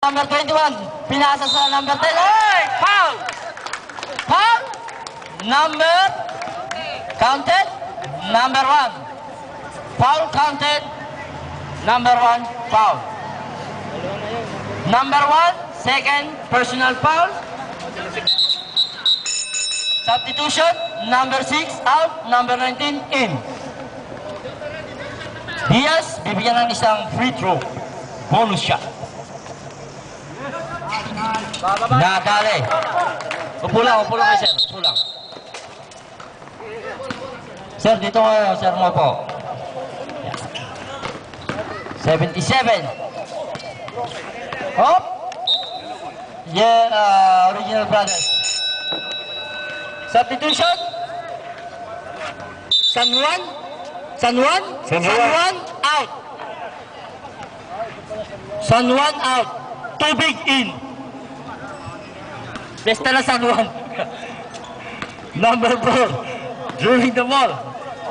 Number 21, pinasa sa number 10. Hey! Foul! Foul! Number counted. Number 1. Foul counted. Number 1, foul. Number 1, second personal foul. Substitution, number 6 out, number 19 in. Diaz, bibigyan ng isang free throw. Bonus shot. Nadali. Upo lang kayo, sir. Upo lang. Sir, dito kayo. Sir mo po. 77. Hop. Yeah, original brothers. Substitution. San Juan out. San Juan out. Tubig in. Besta na San Juan. Number 4. Drawing the ball.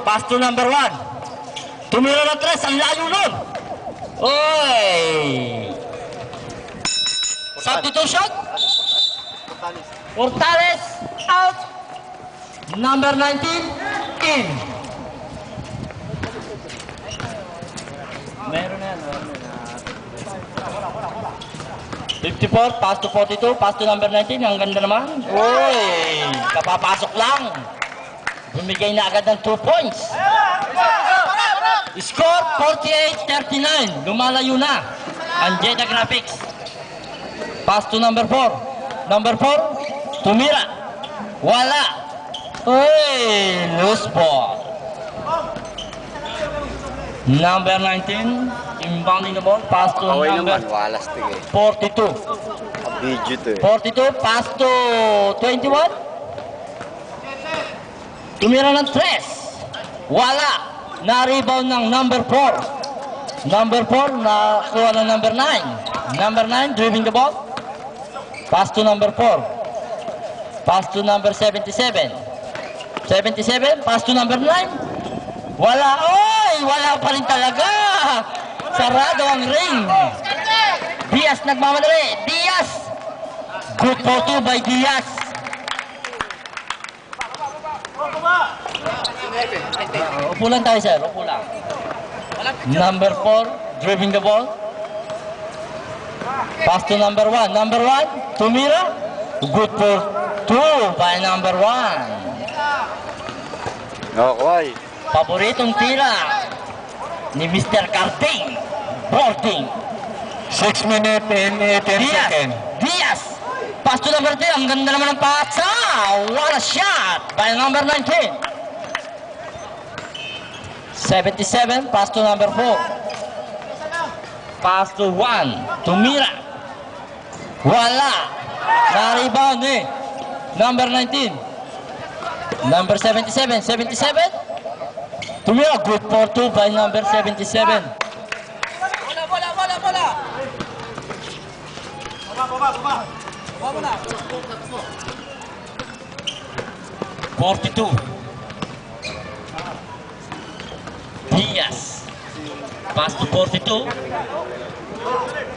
Pass to number 1. Tumira na 3. Ang layo nun. Oy! Substitution. Portales out. Number 19 in. Meron na yan. 54, pass to 42, pass to number 19. Ang ganda naman. Uy! Kapapasok lang. Bumigay na agad ng 2 points. Score 48-39. Lumalayo na ang Jetta Graphics. Pass to number 4. Number 4, tumira. Wala. Uy! Loose ball. Number 19, inbounding the ball, pass to number 42. Video to eh. 42, pass to 21. Tumira ng 3. Wala. Na-rebound ng number 4. Number 4, nakuha ng number 9. Number 9, driving the ball. Pass to number 4. Pass to number 77. 77, pass to number 9. Wala. Oy! Wala pa rin talaga. Sarado ang ring. Diaz nagmamadali. Diaz. Good for 2 by Diaz. Upo lang tayo, sir. Upo lang. Number 4, driving the ball. Pass to number 1. Number 1, tumira. Good for 2 by number 1. Okay. Paboritong tira ni Mr. Carding. Boarding. 6 minutes and 10 seconds. Diaz. Pass to number 10. Ang ganda naman ng pasa. What a shot by number 19. 77. Pass to number 4. Pass to 1. Tumira. Wala. Na-rebound eh. Number 19. Number 77. 77. Tumira, good for 2 by number 77. Bola! Baba! 42. Diaz. Pass to 42.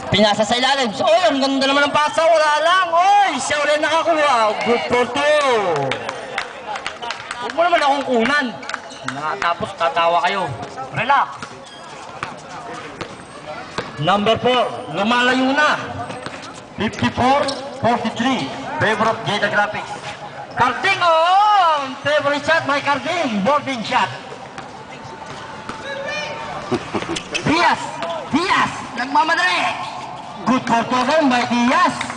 Pinasa sa ilalim. Oy, ang ganda naman ng pasa. Wala lang. Oy, siya ulit nakakuha. Good for 2. Huwag mo naman akong kunan. Nakatapos tatawa kayo. Relax. Number 4, lumalayo na. 54-43. Favor of Jetta Graphics. Carding on! Favorite shot by Carding. Boarding shot. Diaz! Nagmamadali. Good for 2 by Diaz.